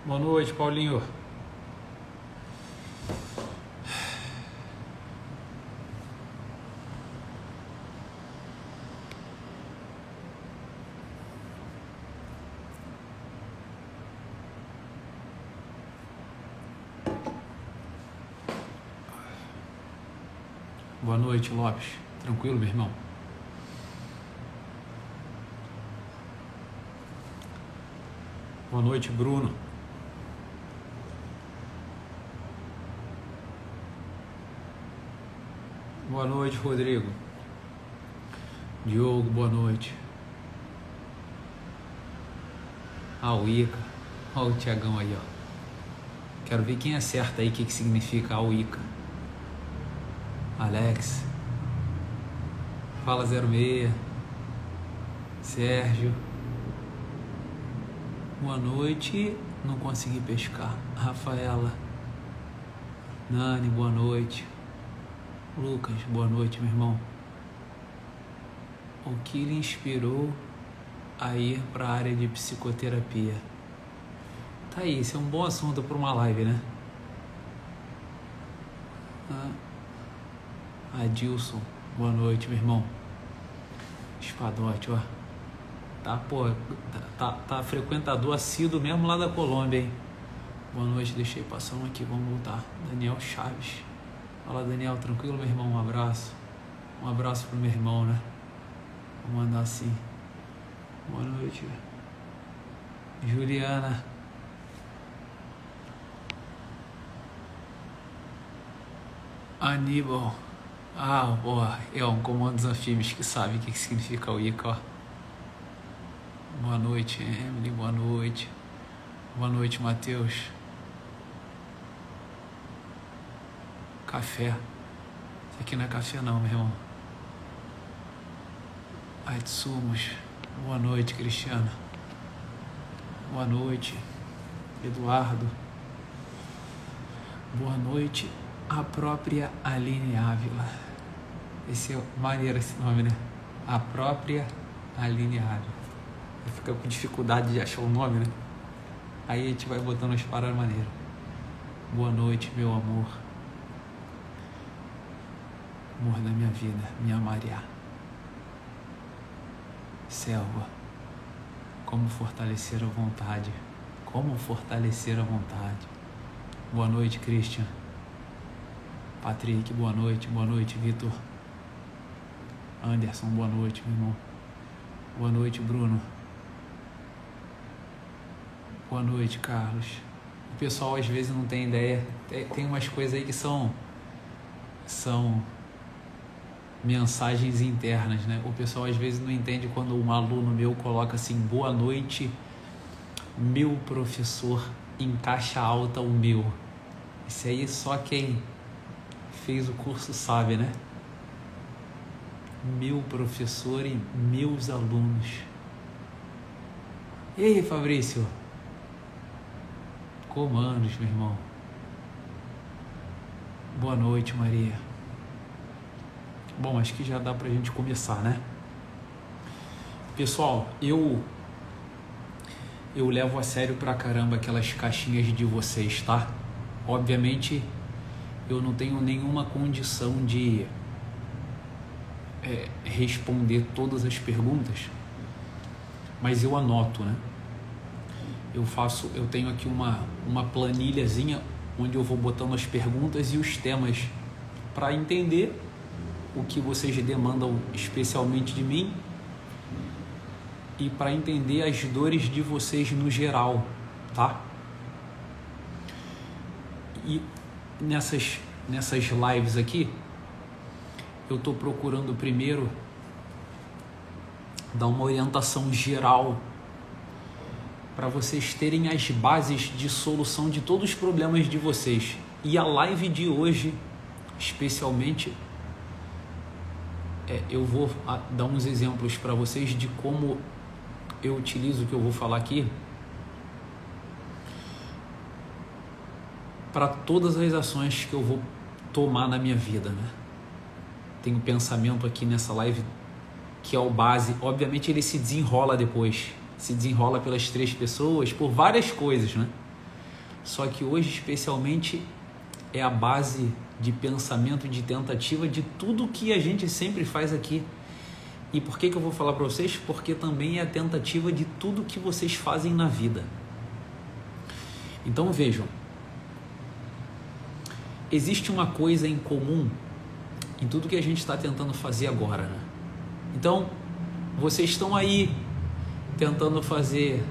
Boa noite, Paulinho. Boa noite, Lopes. Tranquilo, meu irmão? Boa noite, Bruno. Boa noite, Rodrigo. Diogo, boa noite. O Ica. Olha o Tiagão aí, ó. Quero ver quem acerta aí o que significa o Ica. Alex. Fala 06. Sérgio. Boa noite. Não consegui pescar. Rafaela. Nani, boa noite. Lucas, boa noite, meu irmão. O que lhe inspirou a ir para a área de psicoterapia? Tá aí, esse é um bom assunto para uma live, né? Adilson, boa noite, meu irmão. Espadote, ó. Tá frequentador assíduo mesmo lá da Colômbia, hein? Boa noite, deixei passar um aqui, vamos voltar. Daniel Chaves. Fala, Daniel, tranquilo, meu irmão? Um abraço. Um abraço pro meu irmão, né? Vou mandar assim. Boa noite. Juliana. Aníbal. Boa. É um comando dos anfíbios que sabe o que significa o Ica, ó. Boa noite, Emily. Boa noite. Boa noite, Matheus. Café. Isso aqui não é café não, meu irmão. Aitsumos. Boa noite, Cristiana. Boa noite, Eduardo. Boa noite, a própria Aline Ávila. Esse é maneiro esse nome, né? A própria Aline Ávila. Fica com dificuldade de achar o nome, né? Aí a gente vai botando as paradas maneiras. Boa noite, meu amor. Amor da minha vida, minha Maria. Selva. Como fortalecer a vontade. Como fortalecer a vontade. Boa noite, Christian. Patrick, boa noite. Boa noite, Vitor. Anderson, boa noite, meu irmão. Boa noite, Bruno. Boa noite, Carlos. O pessoal às vezes não tem ideia. Tem umas coisas aí que são mensagens internas, né? O pessoal às vezes não entende quando um aluno meu coloca assim: boa noite, meu professor, em caixa alta o meu. Isso aí só quem fez o curso sabe, né? Meu professor e meus alunos. E aí, Fabrício? Comandos, meu irmão. Boa noite, Maria. Bom, acho que já dá pra gente começar, né? Pessoal, eu levo a sério pra caramba aquelas caixinhas de vocês, tá? Obviamente, eu não tenho nenhuma condição de responder todas as perguntas, mas eu anoto, né? Eu tenho aqui uma planilhazinha onde eu vou botando as perguntas e os temas para entender o que vocês demandam especialmente de mim e para entender as dores de vocês no geral, tá? E nessas lives aqui, eu tô procurando primeiro dar uma orientação geral para vocês terem as bases de solução de todos os problemas de vocês. E a live de hoje, especialmente, eu vou dar uns exemplos para vocês de como eu utilizo o que eu vou falar aqui para todas as ações que eu vou tomar na minha vida, né? Tem um pensamento aqui nessa live que é o base. Obviamente ele se desenrola depois, se desenrola pelas 3 pessoas, por várias coisas, né? Só que hoje, especialmente, é a base de pensamento, de tentativa de tudo que a gente sempre faz aqui. E por que eu vou falar para vocês? Porque também é a tentativa de tudo que vocês fazem na vida. Então vejam, existe uma coisa em comum em tudo que a gente está tentando fazer agora, né? Então, vocês estão aí tentando fazer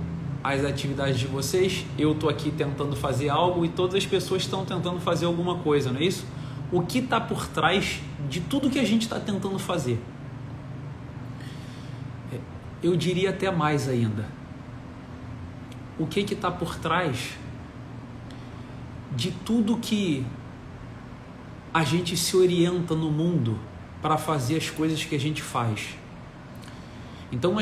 as atividades de vocês, eu estou aqui tentando fazer algo e todas as pessoas estão tentando fazer alguma coisa, não é isso? O que está por trás de tudo que a gente está tentando fazer? Eu diria até mais ainda. O que está por trás de tudo que a gente se orienta no mundo para fazer as coisas que a gente faz? Então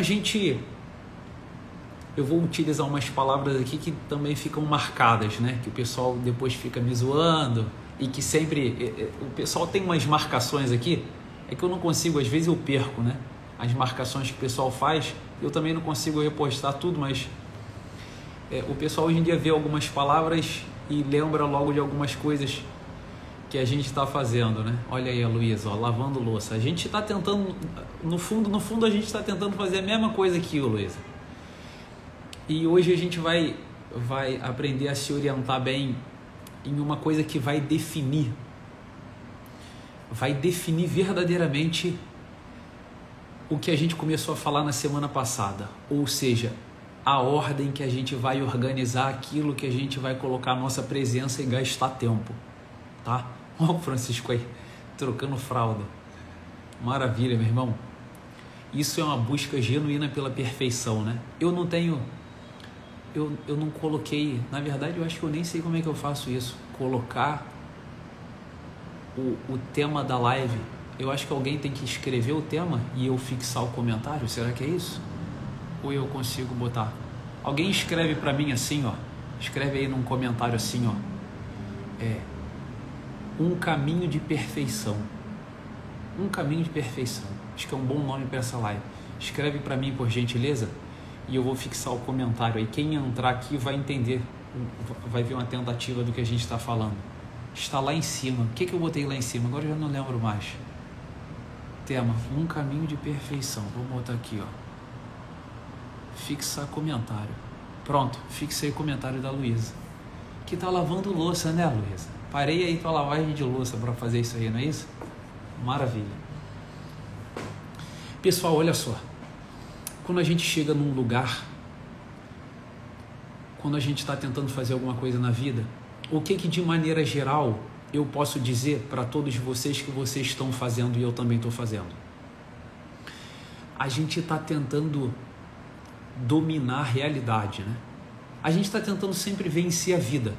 eu vou utilizar umas palavras aqui que também ficam marcadas, né? Que o pessoal depois fica me zoando e que sempre... O pessoal tem umas marcações aqui, é que eu não consigo, às vezes eu perco, né? As marcações que o pessoal faz, eu também não consigo repostar tudo, mas o pessoal hoje em dia vê algumas palavras e lembra logo de algumas coisas que a gente está fazendo, né? Olha aí a Luísa, ó, lavando louça. A gente está tentando, no fundo a gente está tentando fazer a mesma coisa que o Luísa. E hoje a gente vai aprender a se orientar bem em uma coisa que vai definir verdadeiramente o que a gente começou a falar na semana passada, ou seja, a ordem que a gente vai organizar aquilo que a gente vai colocar a nossa presença e gastar tempo, tá? Olha o Francisco aí, trocando fralda. Maravilha, meu irmão. Isso é uma busca genuína pela perfeição, né? Eu não coloquei, na verdade eu acho que eu nem sei como é que eu faço isso, colocar o tema da live. Eu acho que alguém tem que escrever o tema e eu fixar o comentário, será que é isso? Ou eu consigo botar? Alguém escreve para mim assim, ó, escreve aí num comentário assim, ó, um caminho de perfeição. Um caminho de perfeição. Acho que é um bom nome para essa live. Escreve para mim, por gentileza, e eu vou fixar o comentário aí. Quem entrar aqui vai entender, vai ver uma tentativa do que a gente está falando. Está lá em cima. O que eu botei lá em cima? Agora eu já não lembro mais. Tema, um caminho de perfeição. Vou botar aqui, ó. Fixar comentário. Pronto, fixei o comentário da Luísa. Que tá lavando louça, né, Luísa? Parei aí tua lavagem de louça para fazer isso aí, não é isso? Maravilha. Pessoal, olha só. Quando a gente chega num lugar, quando a gente está tentando fazer alguma coisa na vida, o que de maneira geral eu posso dizer para todos vocês que vocês estão fazendo e eu também estou fazendo? A gente está tentando dominar a realidade, né? A gente está tentando sempre vencer a vida.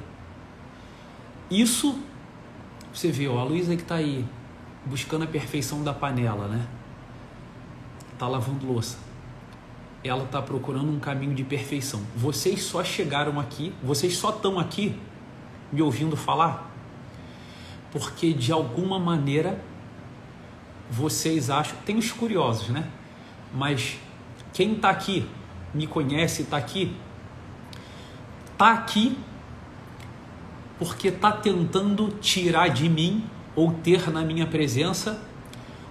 Isso, você viu, a Luísa que está aí buscando a perfeição da panela, né? Está lavando louça. Ela está procurando um caminho de perfeição. Vocês só chegaram aqui, vocês só estão aqui me ouvindo falar porque de alguma maneira vocês acham, tem os curiosos, né? Mas quem está aqui, me conhece, está aqui porque está tentando tirar de mim ou ter na minha presença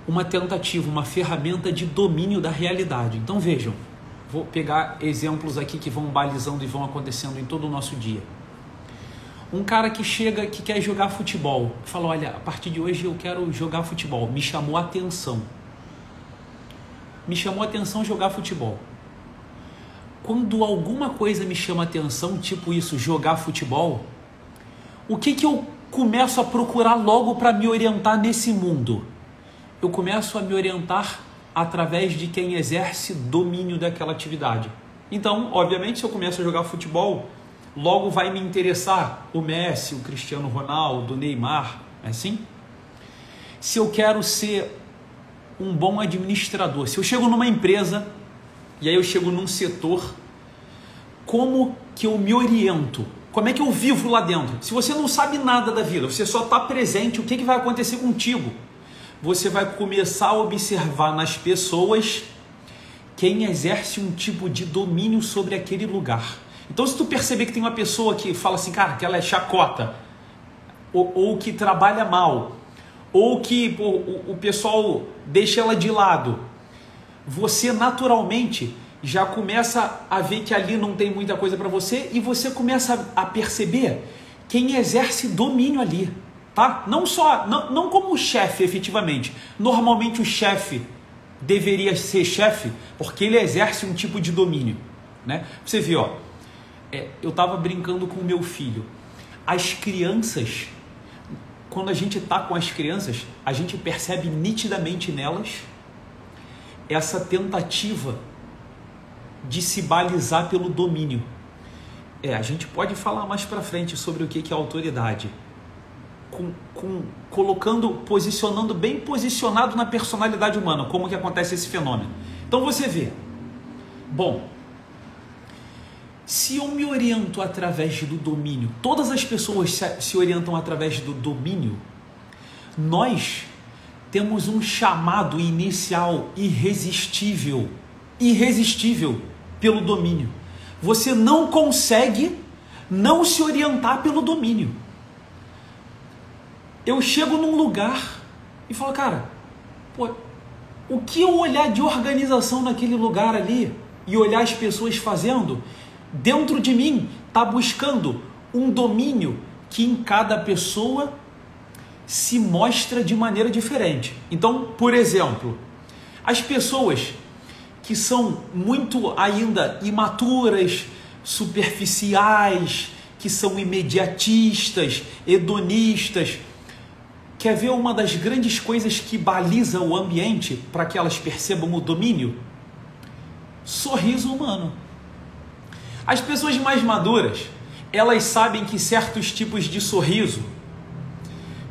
uma tentativa, uma ferramenta de domínio da realidade. Então vejam, vou pegar exemplos aqui que vão balizando e vão acontecendo em todo o nosso dia. Um cara que chega, que quer jogar futebol, fala, olha, a partir de hoje eu quero jogar futebol. Me chamou a atenção. Me chamou a atenção jogar futebol. Quando alguma coisa me chama a atenção, tipo isso, jogar futebol, o que eu começo a procurar logo para me orientar nesse mundo? Eu começo a me orientar através de quem exerce domínio daquela atividade. Então, obviamente, se eu começo a jogar futebol, logo vai me interessar o Messi, o Cristiano Ronaldo, o Neymar, é assim? Se eu quero ser um bom administrador, se eu chego numa empresa e aí eu chego num setor, como que eu me oriento? Como é que eu vivo lá dentro? Se você não sabe nada da vida, você só está presente, o que vai acontecer contigo? Você vai começar a observar nas pessoas quem exerce um tipo de domínio sobre aquele lugar. Então, se tu perceber que tem uma pessoa que fala assim, cara, que ela é chacota, ou que trabalha mal, ou que o pessoal deixa ela de lado, você naturalmente já começa a ver que ali não tem muita coisa para você e você começa a perceber quem exerce domínio ali, tá? Não como chefe efetivamente. Normalmente o chefe deveria ser chefe porque ele exerce um tipo de domínio, né? Você vê, ó, eu estava brincando com o meu filho. As crianças, quando a gente está com as crianças, a gente percebe nitidamente nelas essa tentativa de se balizar pelo domínio. A gente pode falar mais para frente sobre o que é autoridade, posicionando bem posicionado na personalidade humana, como que acontece esse fenômeno. Então você vê, bom, se eu me oriento através do domínio, todas as pessoas se orientam através do domínio, nós temos um chamado inicial irresistível pelo domínio. Você não consegue não se orientar pelo domínio. Eu chego num lugar e falo, cara, o que eu olhar de organização naquele lugar ali e olhar as pessoas fazendo, dentro de mim está buscando um domínio que em cada pessoa se mostra de maneira diferente. Então, por exemplo, as pessoas que são muito ainda imaturas, superficiais, que são imediatistas, hedonistas, quer ver uma das grandes coisas que baliza o ambiente para que elas percebam o domínio? Sorriso humano. As pessoas mais maduras, elas sabem que certos tipos de sorriso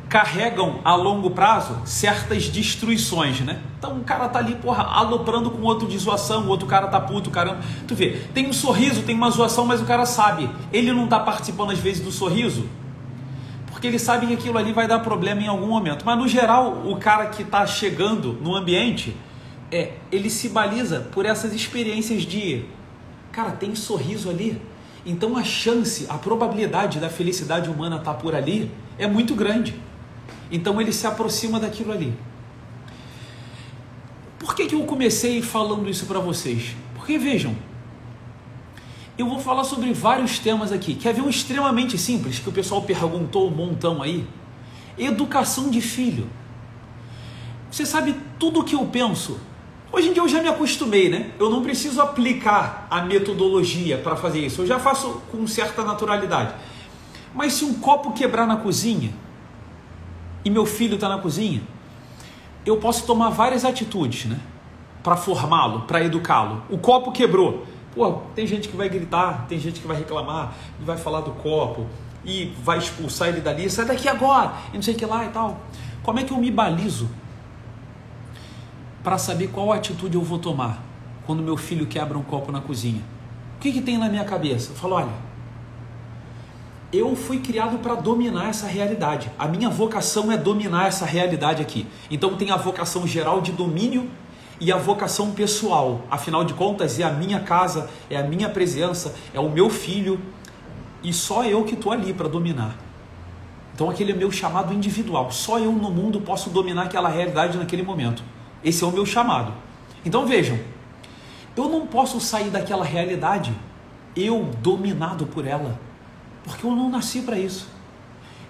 carregam a longo prazo certas destruições, né? Então o cara tá ali, aloprando com outro de zoação, o outro cara tá puto, caramba. Tu vê, tem um sorriso, tem uma zoação, mas o cara sabe, ele não tá participando às vezes do sorriso, porque ele sabe que aquilo ali vai dar problema em algum momento. Mas no geral, o cara que tá chegando no ambiente, ele se baliza por essas experiências de, cara, tem sorriso ali, então a chance, a probabilidade da felicidade humana estar por ali é muito grande. Então ele se aproxima daquilo ali. Por que eu comecei falando isso para vocês? Porque vejam, eu vou falar sobre vários temas aqui. Quer ver um extremamente simples, que o pessoal perguntou um montão aí? Educação de filho. Você sabe tudo o que eu penso? Hoje em dia eu já me acostumei, né? Eu não preciso aplicar a metodologia para fazer isso. Eu já faço com certa naturalidade. Mas se um copo quebrar na cozinha, e meu filho está na cozinha, eu posso tomar várias atitudes, né? Para formá-lo, para educá-lo. O copo quebrou. Tem gente que vai gritar, tem gente que vai reclamar, e vai falar do copo, e vai expulsar ele dali, sai daqui agora, e não sei o que lá e tal. Como é que eu me balizo para saber qual atitude eu vou tomar quando meu filho quebra um copo na cozinha? O que tem na minha cabeça? Eu falo, olha, eu fui criado para dominar essa realidade. A minha vocação é dominar essa realidade aqui. Então tem a vocação geral de domínio e a vocação pessoal. Afinal de contas, é a minha casa, é a minha presença, é o meu filho. E só eu que estou ali para dominar. Então aquele é meu chamado individual. Só eu no mundo posso dominar aquela realidade naquele momento. Esse é o meu chamado. Então vejam, eu não posso sair daquela realidade eu dominado por ela. Porque eu não nasci para isso.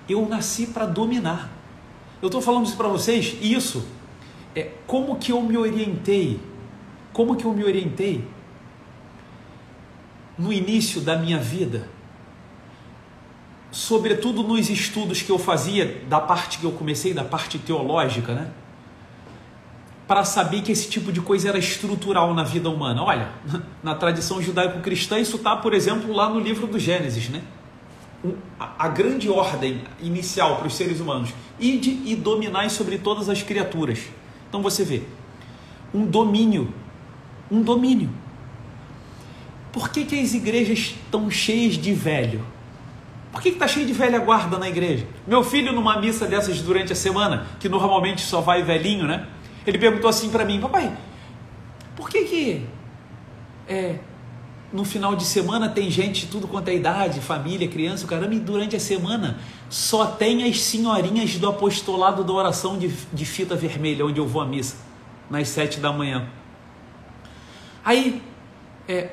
Eu nasci para dominar. Eu estou falando isso para vocês, e isso é como que eu me orientei. Como que eu me orientei no início da minha vida, sobretudo nos estudos que eu fazia, da parte que eu comecei, da parte teológica, né? Para saber que esse tipo de coisa era estrutural na vida humana. Olha, na tradição judaico-cristã, isso está, por exemplo, lá no livro do Gênesis, né? A grande ordem inicial para os seres humanos: ide e dominai sobre todas as criaturas. Então você vê, um domínio. Por que as igrejas estão cheias de velho? Por que está cheio de velha guarda na igreja? Meu filho, numa missa dessas durante a semana, que normalmente só vai velhinho, né? Ele perguntou assim para mim: papai, por que no final de semana tem gente de tudo quanto é idade, família, criança, caramba, e durante a semana só tem as senhorinhas do apostolado da oração de fita vermelha, onde eu vou à missa, nas 7 da manhã. Aí,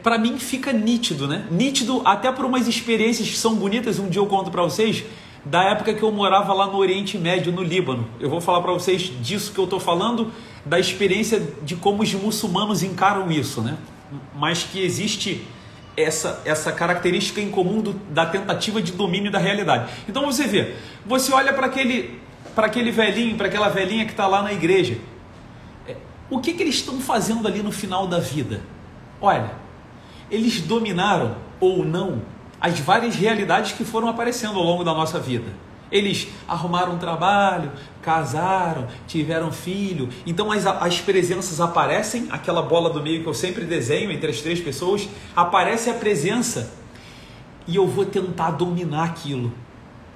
para mim fica nítido, né? Nítido até por umas experiências que são bonitas, um dia eu conto para vocês, da época que eu morava lá no Oriente Médio, no Líbano. Eu vou falar para vocês disso que eu estou falando, da experiência de como os muçulmanos encaram isso, né? Mas que existe essa característica em comum da tentativa de domínio da realidade. Então você vê, você olha para aquele velhinho, para aquela velhinha que está lá na igreja, o que eles estão fazendo ali no final da vida? Olha, eles dominaram ou não as várias realidades que foram aparecendo ao longo da nossa vida. Eles arrumaram um trabalho, casaram, tiveram filho. Então as presenças aparecem, aquela bola do meio que eu sempre desenho entre as 3 pessoas, aparece a presença e eu vou tentar dominar aquilo.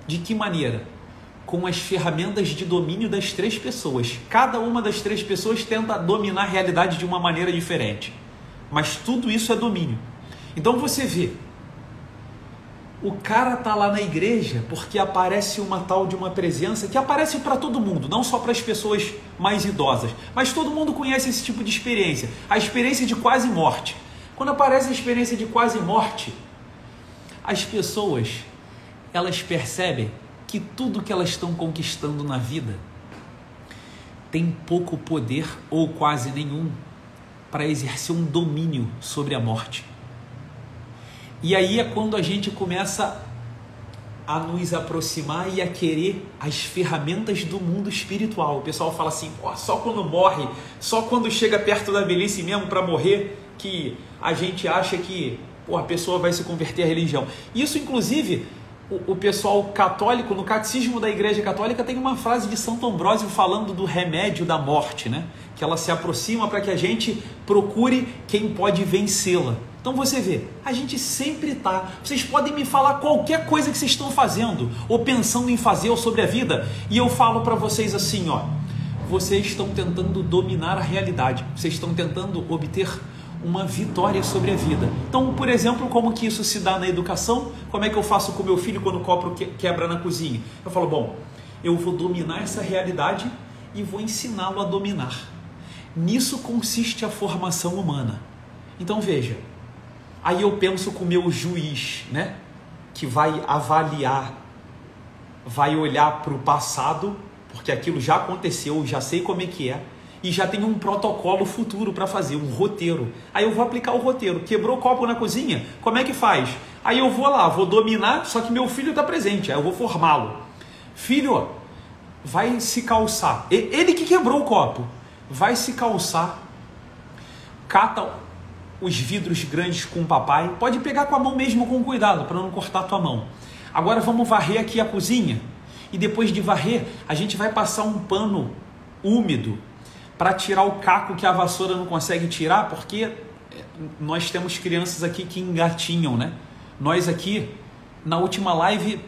De que maneira? Com as ferramentas de domínio das 3 pessoas. Cada uma das 3 pessoas tenta dominar a realidade de uma maneira diferente. Mas tudo isso é domínio. Então você vê, o cara está lá na igreja porque aparece uma tal de uma presença que aparece para todo mundo, não só para as pessoas mais idosas, mas todo mundo conhece esse tipo de experiência, a experiência de quase morte. Quando aparece a experiência de quase morte, as pessoas, elas percebem que tudo que elas estão conquistando na vida tem pouco poder ou quase nenhum para exercer um domínio sobre a morte. E aí é quando a gente começa a nos aproximar e a querer as ferramentas do mundo espiritual. O pessoal fala assim, só quando morre, só quando chega perto da velhice mesmo para morrer, que a gente acha que a pessoa vai se converter à religião. Isso, inclusive, o pessoal católico, no catecismo da Igreja Católica, tem uma frase de Santo Ambrósio falando do remédio da morte, né? Que ela se aproxima para que a gente procure quem pode vencê-la. Então você vê, a gente sempre está, vocês podem me falar qualquer coisa que vocês estão fazendo, ou pensando em fazer, ou sobre a vida, e eu falo para vocês assim, vocês estão tentando dominar a realidade, vocês estão tentando obter uma vitória sobre a vida. Então, por exemplo, como que isso se dá na educação? Como é que eu faço com meu filho quando o copo quebra na cozinha? Eu falo, eu vou dominar essa realidade e vou ensiná-lo a dominar. Nisso consiste a formação humana. Então veja, aí eu penso com o meu juiz, né? Que vai avaliar, vai olhar para o passado, porque aquilo já aconteceu, já sei como é que é, e já tem um protocolo futuro para fazer, um roteiro. Aí eu vou aplicar o roteiro. Quebrou o copo na cozinha? Como é que faz? Aí eu vou lá, vou dominar, só que meu filho está presente, aí eu vou formá-lo. Filho, vai se calçar. Ele que quebrou o copo. Vai se calçar, cata os vidros grandes com o papai, pode pegar com a mão mesmo com cuidado, para não cortar a tua mão. Agora vamos varrer aqui a cozinha, e depois de varrer, a gente vai passar um pano úmido, para tirar o caco que a vassoura não consegue tirar, porque nós temos crianças aqui que engatinham, né? Nós aqui, na última live,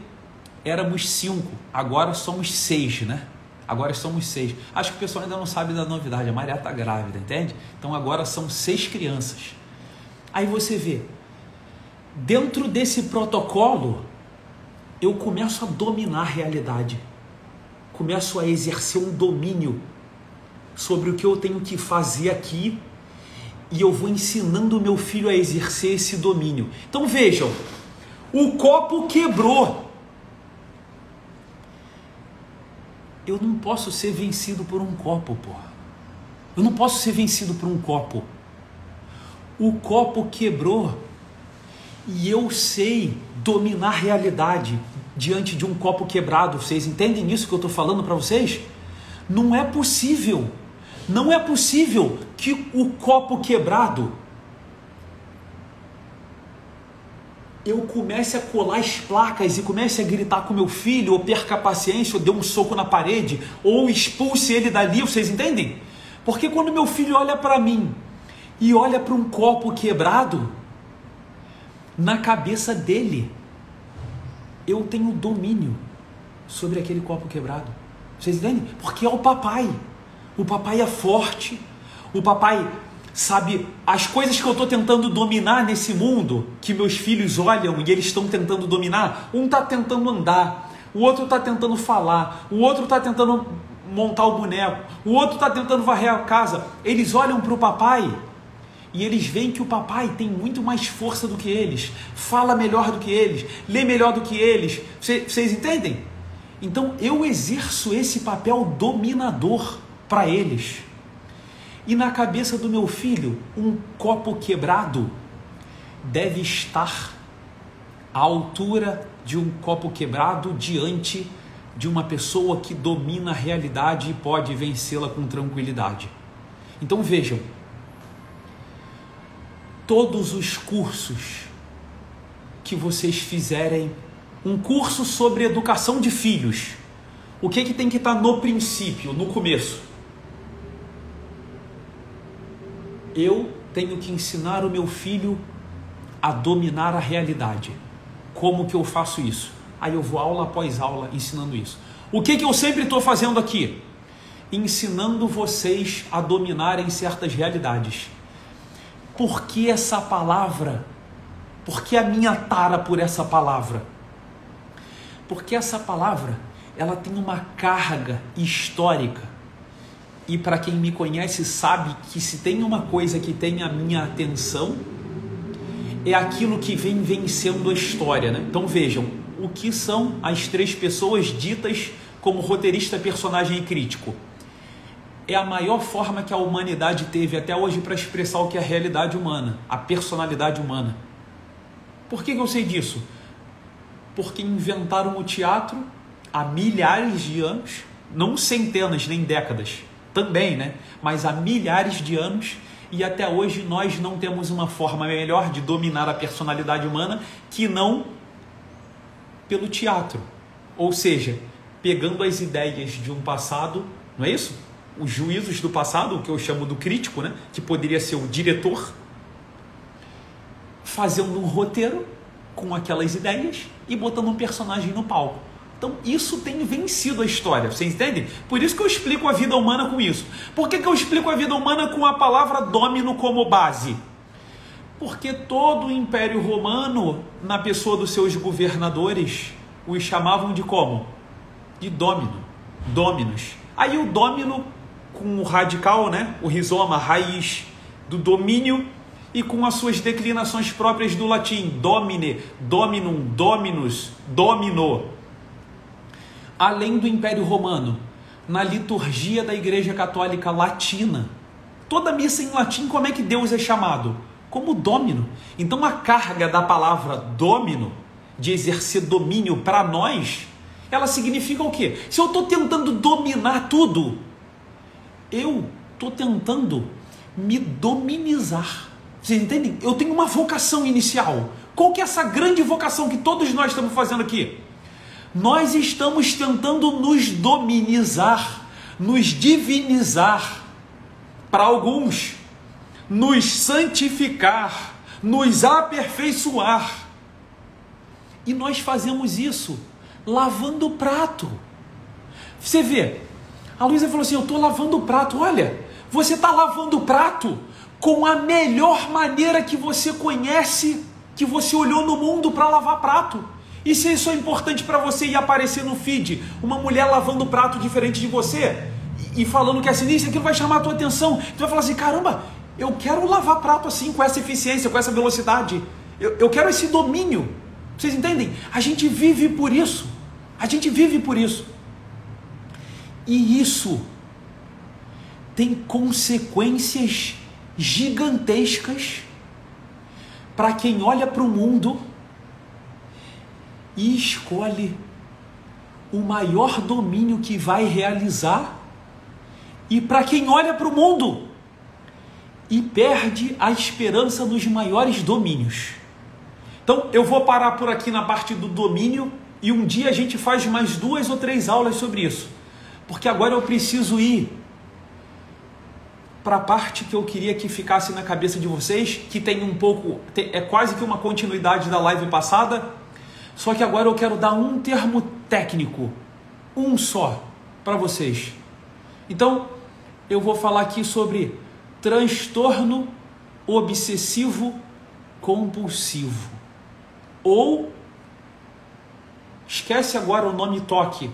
éramos 5, agora somos 6, né? Agora somos 6. Acho que o pessoal ainda não sabe da novidade. A Maria está grávida, entende? Então agora são 6 crianças. Aí você vê, dentro desse protocolo, eu começo a dominar a realidade. Começo a exercer um domínio sobre o que eu tenho que fazer aqui. E eu vou ensinando o meu filho a exercer esse domínio. Então vejam, o copo quebrou. Eu não posso ser vencido por um copo, porra. Eu não posso ser vencido por um copo. O copo quebrou e eu sei dominar a realidade diante de um copo quebrado. Vocês entendem isso que eu estou falando para vocês? Não é possível. Não é possível que o copo quebrado eu comece a colar as placas e comece a gritar com meu filho, ou perca a paciência, ou dê um soco na parede, ou expulse ele dali, vocês entendem? Porque quando meu filho olha para mim e olha para um copo quebrado, na cabeça dele, eu tenho domínio sobre aquele copo quebrado. Vocês entendem? Porque é o papai. O papai é forte, o papai Sabe, as coisas que eu estou tentando dominar nesse mundo, que meus filhos olham e eles estão tentando dominar, um está tentando andar, o outro está tentando falar, o outro está tentando montar o boneco, o outro está tentando varrer a casa. Eles olham para o papai e eles veem que o papai tem muito mais força do que eles, fala melhor do que eles, lê melhor do que eles. Vocês entendem? Então eu exerço esse papel dominador para eles. E na cabeça do meu filho, um copo quebrado deve estar à altura de um copo quebrado diante de uma pessoa que domina a realidade e pode vencê-la com tranquilidade. Então vejam, todos os cursos que vocês fizerem, um curso sobre educação de filhos, o que tem que estar no princípio, no começo? Eu tenho que ensinar o meu filho a dominar a realidade. Como que eu faço isso? Aí eu vou aula após aula ensinando isso. O que eu sempre estou fazendo aqui? Ensinando vocês a dominarem certas realidades. Por que essa palavra? Por que a minha tara por essa palavra? Porque essa palavra, ela tem uma carga histórica. E para quem me conhece sabe que se tem uma coisa que tem a minha atenção, é aquilo que vem vencendo a história, né? Então vejam, o que são as 3 pessoas ditas como roteirista, personagem e crítico? É a maior forma que a humanidade teve até hoje para expressar o que é a realidade humana, a personalidade humana. Por que eu sei disso? Porque inventaram o teatro há milhares de anos, não centenas nem décadas, também, né? Mas há milhares de anos, e até hoje nós não temos uma forma melhor de dominar a personalidade humana que não pelo teatro. Ou seja, pegando as ideias de um passado, não é isso? Os juízos do passado, o que eu chamo do crítico, né? Que poderia ser o diretor, fazendo um roteiro com aquelas ideias e botando um personagem no palco. Então isso tem vencido a história, vocês entendem? Por isso que eu explico a vida humana com isso. Por que eu explico a vida humana com a palavra domino como base? Porque todo o Império Romano, na pessoa dos seus governadores, os chamavam de como? De domino, dominus. Aí o domino com o radical, né? O rizoma, a raiz do domínio, e com as suas declinações próprias do latim, domine, dominum, dominus, domino. Além do Império Romano, na liturgia da Igreja Católica Latina, toda missa em latim, como é que Deus é chamado? Como domino. Então a carga da palavra domino, de exercer domínio para nós, ela significa o quê? Se eu estou tentando dominar tudo, eu estou tentando me dominizar. Vocês entendem? Eu tenho uma vocação inicial. Qual que é essa grande vocação que todos nós estamos fazendo aqui? Nós estamos tentando nos dominizar, nos divinizar, para alguns, nos santificar, nos aperfeiçoar. E nós fazemos isso lavando o prato. Você vê, a Luísa falou assim, eu estou lavando o prato. Olha, você está lavando o prato com a melhor maneira que você conhece, que você olhou no mundo para lavar prato. E se isso é importante para você e aparecer no feed, uma mulher lavando o prato diferente de você e falando que é sinistro, aquilo vai chamar a tua atenção. Tu vai falar assim, caramba, eu quero lavar prato assim, com essa eficiência, com essa velocidade. Eu quero esse domínio. Vocês entendem? A gente vive por isso. A gente vive por isso. E isso tem consequências gigantescas para quem olha para o mundo e escolhe o maior domínio que vai realizar, e para quem olha para o mundo e perde a esperança nos maiores domínios. Então eu vou parar por aqui na parte do domínio, e um dia a gente faz mais 2 ou 3 aulas sobre isso, porque agora eu preciso ir para a parte que eu queria que ficasse na cabeça de vocês, que tem um pouco, é quase que uma continuidade da live passada, só que agora eu quero dar um termo técnico, um só, para vocês. Então, eu vou falar aqui sobre transtorno obsessivo compulsivo. Ou, esquece agora o nome toque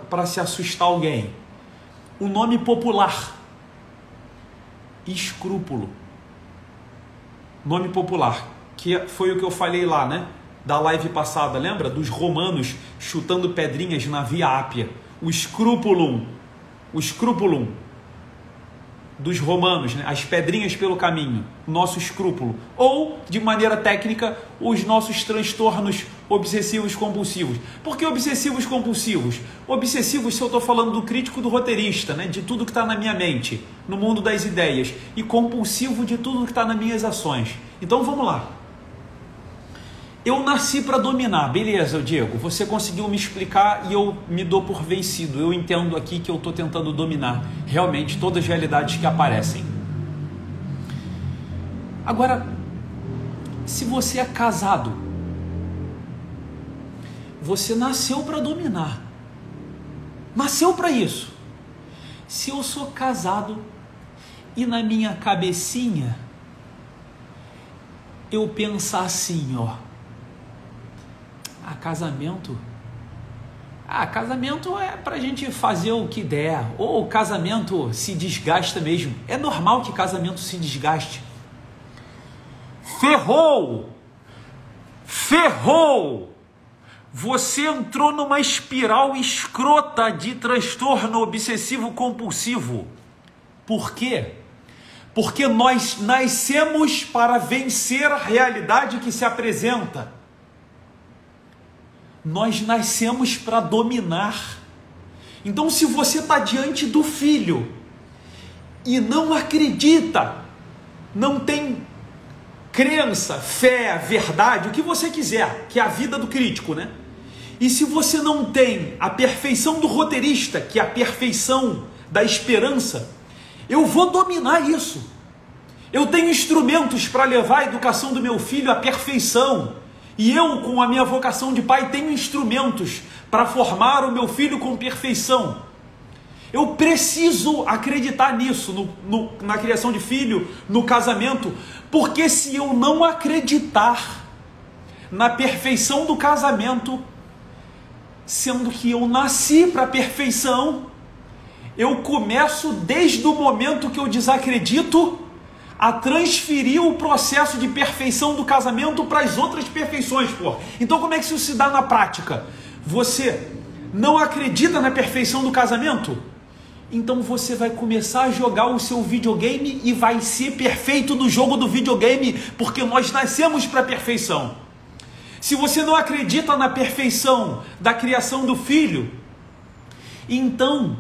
para se assustar alguém. O nome popular: escrúpulo. Nome popular, que foi o que eu falei lá, né? Da live passada, lembra? Dos romanos chutando pedrinhas na Via Ápia. O escrúpulum dos romanos, né? As pedrinhas pelo caminho, nosso escrúpulo. Ou, de maneira técnica, os nossos transtornos obsessivos compulsivos. Por que obsessivos compulsivos? Obsessivos, se eu estou falando do crítico, do roteirista, né? De tudo que está na minha mente, no mundo das ideias. E compulsivo de tudo que está nas minhas ações. Então vamos lá. Eu nasci para dominar, beleza, Diego, você conseguiu me explicar e eu me dou por vencido. Eu entendo aqui que eu estou tentando dominar realmente todas as realidades que aparecem. Agora, se você é casado, você nasceu para dominar. Nasceu para isso. Se eu sou casado e na minha cabecinha eu pensar assim, ó, casamento é pra gente fazer o que der, ou o casamento se desgasta mesmo. É normal que casamento se desgaste. Ferrou! Você entrou numa espiral escrota de transtorno obsessivo compulsivo. Por quê? Porque nós nascemos para vencer a realidade que se apresenta. Nós nascemos para dominar. Então, se você está diante do filho e não acredita, não tem crença, fé, verdade, o que você quiser, que é a vida do crítico, né? E se você não tem a perfeição do roteirista, que é a perfeição da esperança, eu vou dominar isso. Eu tenho instrumentos para levar a educação do meu filho à perfeição. E eu, com a minha vocação de pai, tenho instrumentos para formar o meu filho com perfeição. Eu preciso acreditar nisso, na criação de filho, no casamento, porque se eu não acreditar na perfeição do casamento, sendo que eu nasci para a perfeição, eu começo desde o momento que eu desacredito a transferir o processo de perfeição do casamento para as outras perfeições, pô. Então como é que isso se dá na prática? Você não acredita na perfeição do casamento? Então você vai começar a jogar o seu videogame e vai ser perfeito no jogo do videogame, porque nós nascemos para a perfeição. Se você não acredita na perfeição da criação do filho, então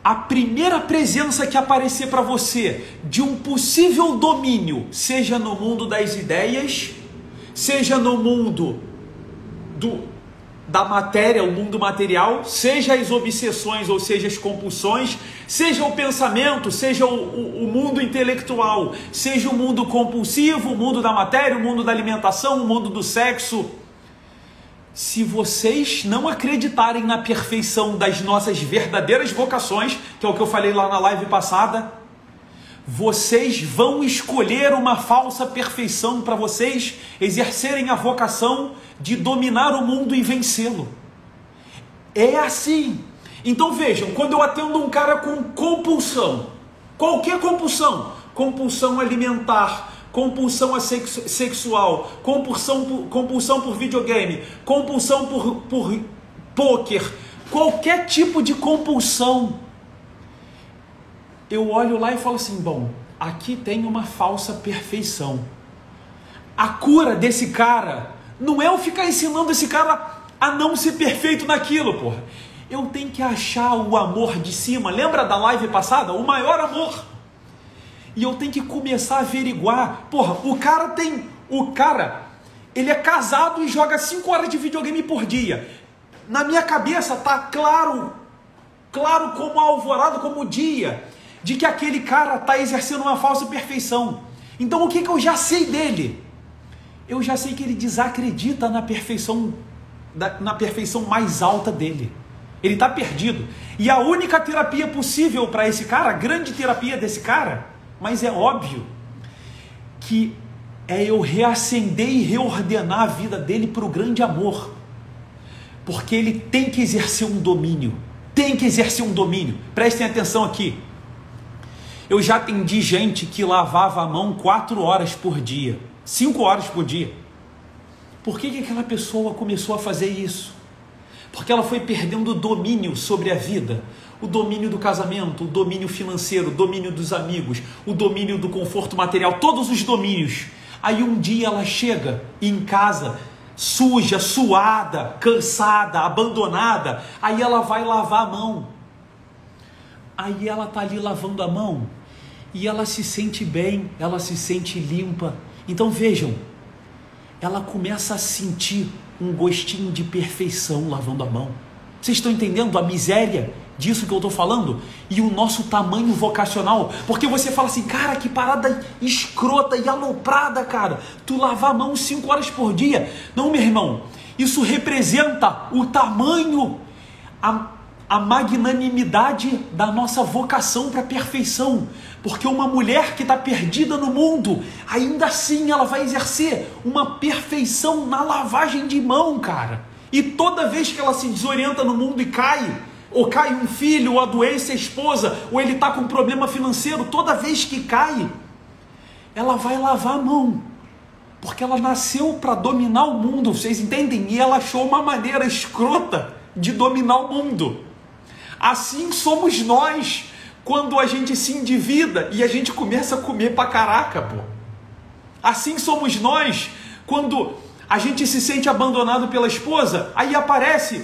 a primeira presença que aparecer para você de um possível domínio, seja no mundo das ideias, seja no mundo da matéria, o mundo material, seja as obsessões ou seja as compulsões, seja o pensamento, seja o mundo intelectual, seja o mundo compulsivo, o mundo da matéria, o mundo da alimentação, o mundo do sexo. Se vocês não acreditarem na perfeição das nossas verdadeiras vocações, que é o que eu falei lá na live passada, vocês vão escolher uma falsa perfeição para vocês exercerem a vocação de dominar o mundo e vencê-lo. É assim. Então vejam, quando eu atendo um cara com compulsão, qualquer compulsão, compulsão alimentar, compulsão sexual, compulsão por videogame, compulsão por pôquer, qualquer tipo de compulsão, eu olho lá e falo assim, bom, aqui tem uma falsa perfeição. A cura desse cara não é eu ficar ensinando esse cara a não ser perfeito naquilo, porra. Eu tenho que achar o amor de cima. Lembra da live passada? O maior amor. E eu tenho que começar a averiguar. Porra, o cara, ele é casado e joga 5 horas de videogame por dia. Na minha cabeça tá claro como a alvorada, como o dia, de que aquele cara tá exercendo uma falsa perfeição. Então o que eu já sei dele? Eu já sei que ele desacredita na perfeição mais alta dele. Ele está perdido. E a única terapia possível para esse cara, a grande terapia desse cara, mas é óbvio que é eu reacender e reordenar a vida dele para o grande amor, porque ele tem que exercer um domínio, prestem atenção aqui. Eu já atendi gente que lavava a mão 4 horas por dia, 5 horas por dia. Por que aquela pessoa começou a fazer isso? Porque ela foi perdendo o domínio sobre a vida, o domínio do casamento, o domínio financeiro, o domínio dos amigos, o domínio do conforto material, todos os domínios. Aí um dia ela chega em casa, suja, suada, cansada, abandonada, aí ela vai lavar a mão. Aí ela está ali lavando a mão e ela se sente bem, ela se sente limpa. Então vejam, ela começa a sentir um gostinho de perfeição lavando a mão. Vocês estão entendendo a miséria disso que eu estou falando? E o nosso tamanho vocacional? Porque você fala assim, cara, que parada escrota e aloprada, cara. Tu lavar a mão 5 horas por dia. Não, meu irmão, isso representa o tamanho, a magnanimidade da nossa vocação para a perfeição. Porque uma mulher que está perdida no mundo, ainda assim ela vai exercer uma perfeição na lavagem de mão, cara. E toda vez que ela se desorienta no mundo e cai, ou cai um filho, ou adoece a esposa, ou ele está com um problema financeiro, toda vez que cai, ela vai lavar a mão. Porque ela nasceu para dominar o mundo, vocês entendem? E ela achou uma maneira escrota de dominar o mundo. Assim somos nós, quando a gente se endivida e a gente começa a comer pra caraca, pô. Assim somos nós, quando a gente se sente abandonado pela esposa, aí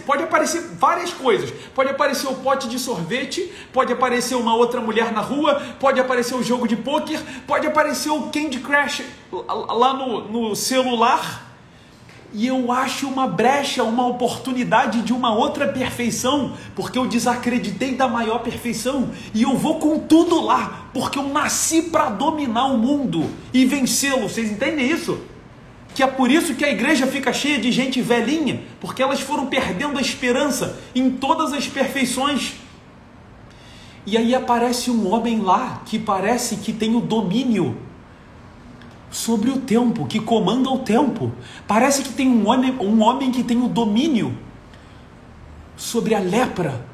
pode aparecer várias coisas. Pode aparecer o pote de sorvete, pode aparecer uma outra mulher na rua, pode aparecer o jogo de pôquer, pode aparecer o Candy Crush lá no celular. E eu acho uma brecha, uma oportunidade de uma outra perfeição, porque eu desacreditei da maior perfeição, e eu vou com tudo lá, porque eu nasci para dominar o mundo e vencê-lo. Vocês entendem isso? Que é por isso que a igreja fica cheia de gente velhinha, porque elas foram perdendo a esperança em todas as perfeições. E aí aparece um homem lá, que parece que tem o domínio sobre o tempo, que comanda o tempo. Parece que tem um homem que tem o domínio sobre a lepra,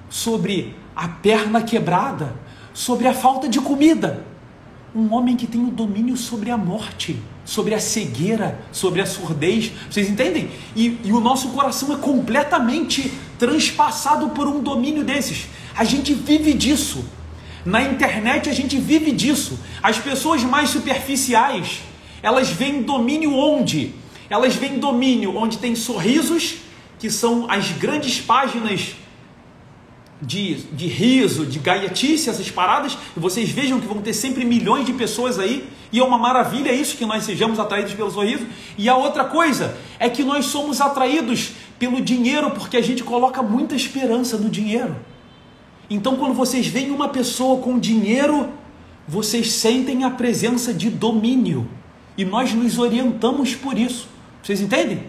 sobre a perna quebrada, sobre a falta de comida. Um homem que tem o domínio sobre a morte, sobre a cegueira, sobre a surdez. Vocês entendem? E o nosso coração é completamente transpassado por um domínio desses. A gente vive disso. Na internet a gente vive disso. As pessoas mais superficiais, elas veem domínio onde? Elas veem domínio onde tem sorrisos, que são as grandes páginas de riso, de gaiatice, essas paradas, e vocês vejam que vão ter sempre milhões de pessoas aí, e é uma maravilha isso, que nós sejamos atraídos pelo sorriso. E a outra coisa é que nós somos atraídos pelo dinheiro, porque a gente coloca muita esperança no dinheiro. Então, quando vocês veem uma pessoa com dinheiro, vocês sentem a presença de domínio. E nós nos orientamos por isso. Vocês entendem?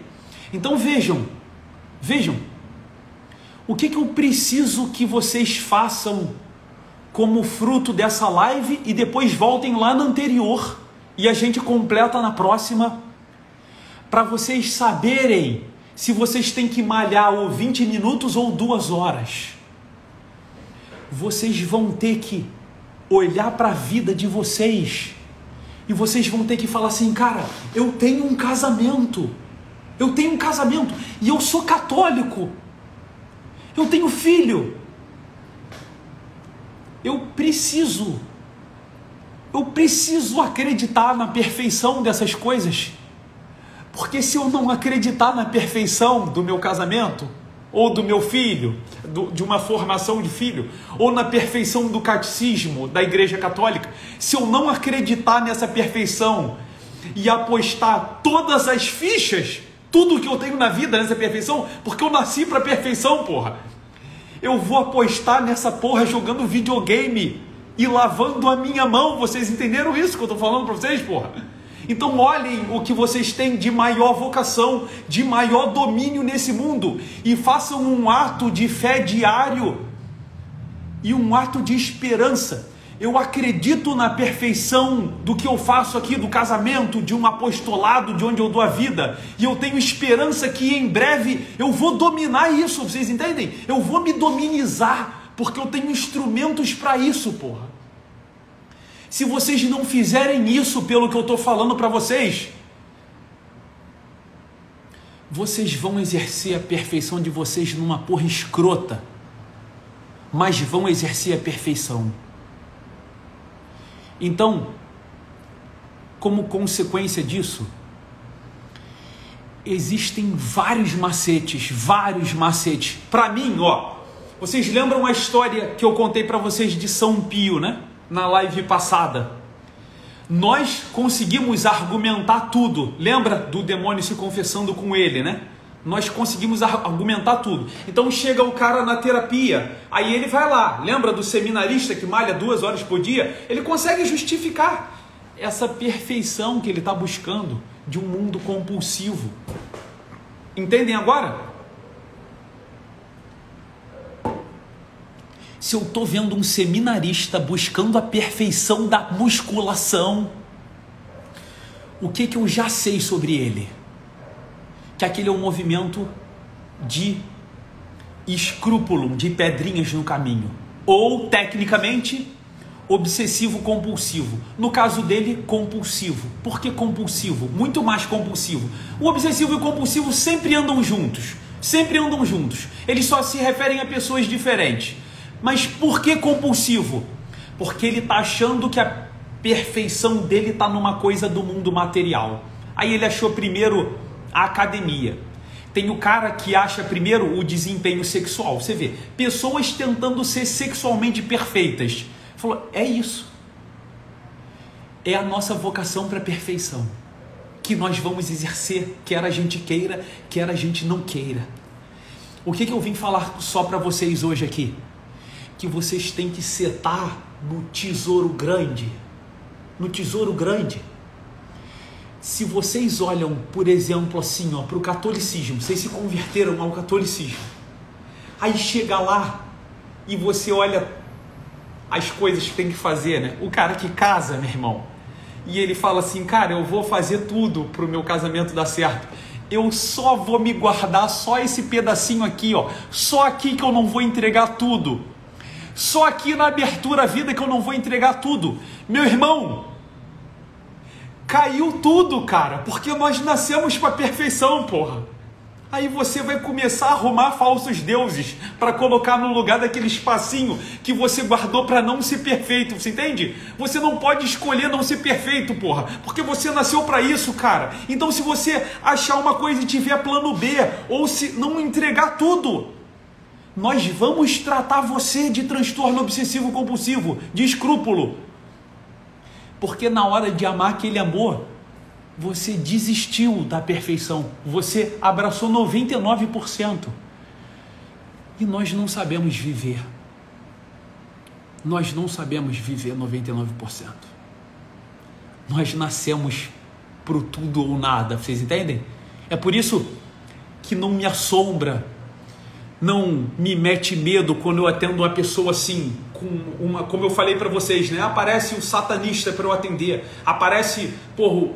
Então, vejam. O que eu preciso que vocês façam como fruto dessa live e depois voltem lá na anterior e a gente completa na próxima, para vocês saberem se vocês têm que malhar ou 20 minutos ou 2 horas. Vocês vão ter que olhar para a vida de vocês e vocês vão ter que falar assim, cara, eu tenho um casamento e eu sou católico, eu tenho filho, eu preciso acreditar na perfeição dessas coisas, porque se eu não acreditar na perfeição do meu casamento, ou do meu filho, de uma formação de filho, ou na perfeição do catecismo da Igreja Católica, se eu não acreditar nessa perfeição e apostar todas as fichas, tudo que eu tenho na vida nessa perfeição, porque eu nasci para perfeição, porra, eu vou apostar nessa porra jogando videogame e lavando a minha mão. Vocês entenderam isso que eu estou falando para vocês, porra? Então olhem o que vocês têm de maior vocação, de maior domínio nesse mundo, e façam um ato de fé diário e um ato de esperança. eu acredito na perfeição do que eu faço aqui, do casamento, de um apostolado, de onde eu dou a vida, e eu tenho esperança que em breve eu vou dominar isso, vocês entendem? Eu vou me dominizar, porque eu tenho instrumentos para isso, porra. Se vocês não fizerem isso pelo que eu estou falando para vocês, vocês vão exercer a perfeição de vocês numa porra escrota, mas vão exercer a perfeição. Então, como consequência disso, existem vários macetes. Para mim, ó, vocês lembram a história que eu contei para vocês de São Pio, né? Na live passada. Nós conseguimos argumentar tudo. Lembra do demônio se confessando com ele, né? Nós conseguimos argumentar tudo. Então chega o cara na terapia, aí ele vai lá, lembra do seminarista que malha 2 horas por dia? Ele consegue justificar essa perfeição que ele está buscando de um mundo compulsivo. Entendem agora? Se eu estou vendo um seminarista buscando a perfeição da musculação, o que eu já sei sobre ele? Que aquele é um movimento de escrúpulo, de pedrinhas no caminho. Ou, tecnicamente, obsessivo-compulsivo. No caso dele, compulsivo. Por que compulsivo? Muito mais compulsivo. O obsessivo e o compulsivo sempre andam juntos. Eles só se referem a pessoas diferentes. Mas por que compulsivo? Porque ele está achando que a perfeição dele está numa coisa do mundo material. Aí ele achou primeiro a academia. Tem o cara que acha primeiro o desempenho sexual. Você vê, pessoas tentando ser sexualmente perfeitas. Falou, é isso. É a nossa vocação para a perfeição, que nós vamos exercer, quer a gente queira, quer a gente não queira. O que eu vim falar só para vocês hoje aqui? Que vocês têm que setar no tesouro grande. No tesouro grande. Se vocês olham, por exemplo, assim, para o catolicismo, vocês se converteram ao catolicismo, aí chega lá e você olha as coisas que tem que fazer, né? O cara que casa, meu irmão, e ele fala assim, cara, eu vou fazer tudo para o meu casamento dar certo, eu só vou me guardar só esse pedacinho aqui, ó, só aqui que eu não vou entregar tudo, só aqui na abertura à vida que eu não vou entregar tudo. Meu irmão, caiu tudo, cara, porque nós nascemos para perfeição, porra. Aí você vai começar a arrumar falsos deuses para colocar no lugar daquele espacinho que você guardou para não ser perfeito, você entende? Você não pode escolher não ser perfeito, porra, porque você nasceu para isso, cara. Então se você achar uma coisa e tiver plano B, ou se não entregar tudo, nós vamos tratar você de transtorno obsessivo compulsivo, de escrúpulo. Porque na hora de amar aquele amor, você desistiu da perfeição. Você abraçou 99%. E nós não sabemos viver. Nós não sabemos viver 99%. Nós nascemos pro tudo ou nada. Vocês entendem? É por isso que não me assombra, não me mete medo quando eu atendo uma pessoa assim, como eu falei para vocês, né? Aparece o satanista para eu atender, aparece o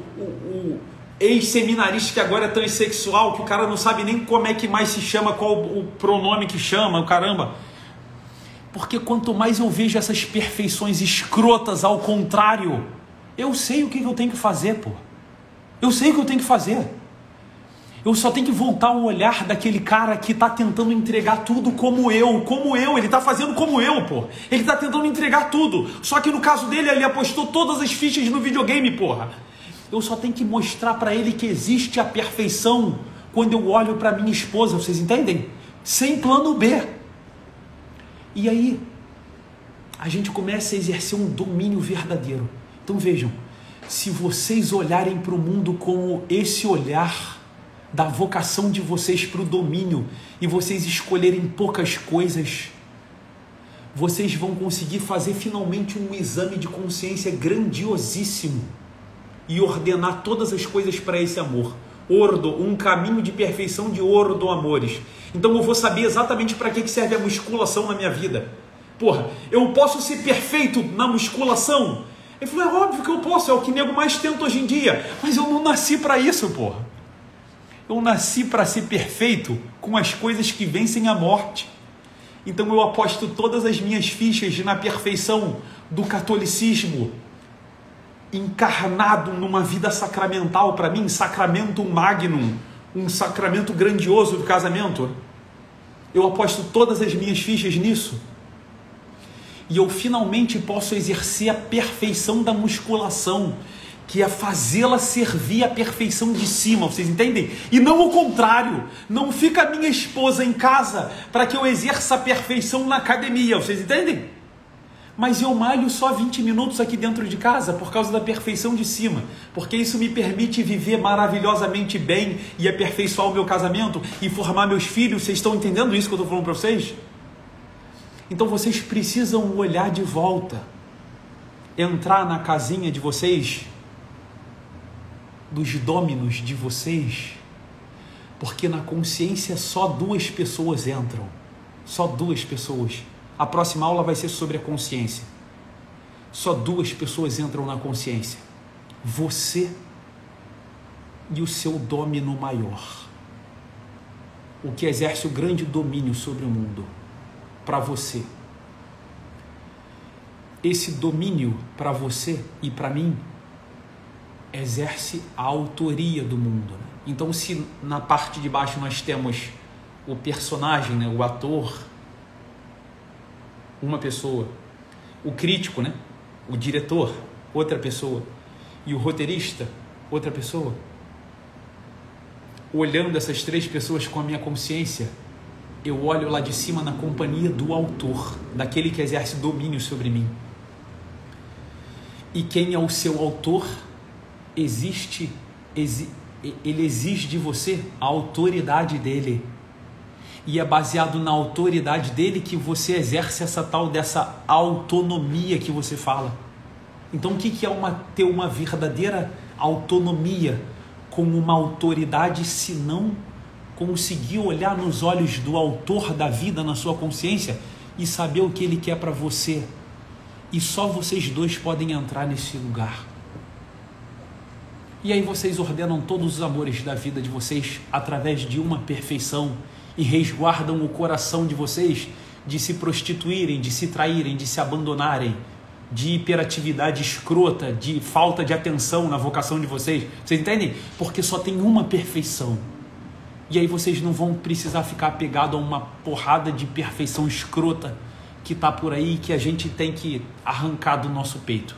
ex-seminarista que agora é transexual, que o cara não sabe nem como é que mais se chama, qual o pronome que chama, o caramba. Porque quanto mais eu vejo essas perfeições escrotas ao contrário, eu sei o que eu tenho que fazer, pô. Eu sei o que eu tenho que fazer. Eu só tenho que voltar o olhar daquele cara que está tentando entregar tudo como eu, ele está fazendo como eu, pô. Ele está tentando entregar tudo, só que no caso dele, ele apostou todas as fichas no videogame, porra. Eu só tenho que mostrar para ele que existe a perfeição quando eu olho para minha esposa, vocês entendem? Sem plano B. E aí, a gente começa a exercer um domínio verdadeiro. Então vejam, se vocês olharem para o mundo com esse olhar da vocação de vocês para o domínio e vocês escolherem poucas coisas, vocês vão conseguir fazer finalmente um exame de consciência grandiosíssimo e ordenar todas as coisas para esse amor. Ordo, um caminho de perfeição de ordo amores. Então eu vou saber exatamente para que serve a musculação na minha vida. Porra, eu posso ser perfeito na musculação? Ele falou, é óbvio que eu posso, é o que nego mais tenta hoje em dia. Mas eu não nasci para isso, porra. Eu nasci para ser perfeito com as coisas que vencem a morte. Então eu aposto todas as minhas fichas na perfeição do catolicismo, encarnado numa vida sacramental para mim, sacramento magnum, um sacramento grandioso do casamento. Eu aposto todas as minhas fichas nisso. E eu finalmente posso exercer a perfeição da musculação, que é fazê-la servir a perfeição de cima, vocês entendem? E não o contrário, não fica a minha esposa em casa para que eu exerça a perfeição na academia, vocês entendem? Mas eu malho só 20 minutos aqui dentro de casa por causa da perfeição de cima, porque isso me permite viver maravilhosamente bem e aperfeiçoar o meu casamento e formar meus filhos. Vocês estão entendendo isso que eu estou falando para vocês? Então vocês precisam olhar de volta, entrar na casinha de vocês, dos dôminos de vocês, porque na consciência só 2 pessoas entram, só 2 pessoas. A próxima aula vai ser sobre a consciência. Só 2 pessoas entram na consciência, você e o seu dômino maior, o que exerce o grande domínio sobre o mundo. Para você, esse domínio para você e para mim exerce a autoria do mundo. Então, se na parte de baixo nós temos o personagem, né, o ator, uma pessoa, o crítico, né, o diretor, outra pessoa, e o roteirista, outra pessoa, olhando essas 3 pessoas com a minha consciência, eu olho lá de cima na companhia do autor, daquele que exerce domínio sobre mim. E quem é o seu autor? Ele exige de você a autoridade dele. E é baseado na autoridade dele que você exerce essa tal dessa autonomia que você fala. Então o que é ter uma verdadeira autonomia com uma autoridade, se não conseguir olhar nos olhos do autor da vida na sua consciência e saber o que ele quer para você. E só vocês 2 podem entrar nesse lugar. E aí vocês ordenam todos os amores da vida de vocês através de uma perfeição e resguardam o coração de vocês de se prostituírem, de se traírem, de se abandonarem, de hiperatividade escrota, de falta de atenção na vocação de vocês. Vocês entendem? Porque só tem uma perfeição. E aí vocês não vão precisar ficar apegado a uma porrada de perfeição escrota que está por aí e que a gente tem que arrancar do nosso peito.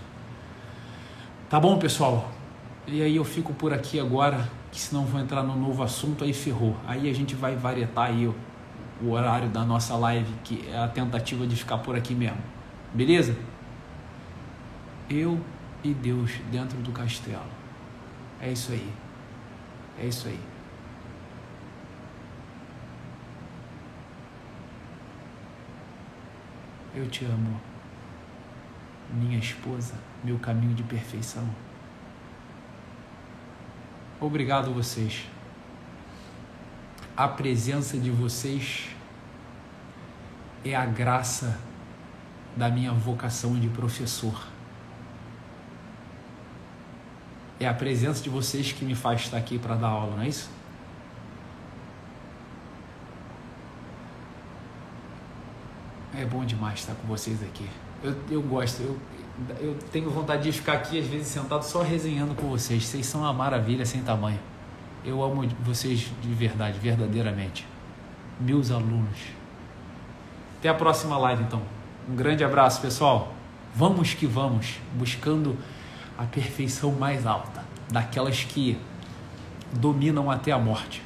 Tá bom, pessoal? E aí eu fico por aqui agora, que senão vou entrar no novo assunto, aí ferrou. Aí a gente vai varietar aí o horário da nossa live, que é a tentativa de ficar por aqui mesmo. Beleza? Eu e Deus dentro do castelo. É isso aí. É isso aí. Eu te amo, minha esposa, meu caminho de perfeição. Obrigado a vocês. A presença de vocês é a graça da minha vocação de professor. É a presença de vocês que me faz estar aqui para dar aula, não é isso? É bom demais estar com vocês aqui. Eu gosto, eu tenho vontade de ficar aqui às vezes sentado só resenhando com vocês. Vocês são uma maravilha sem tamanho. Eu amo vocês de verdade, verdadeiramente. Meus alunos. Até a próxima live, então. Um grande abraço, pessoal. Vamos que vamos, buscando a perfeição mais alta, daquelas que dominam até a morte.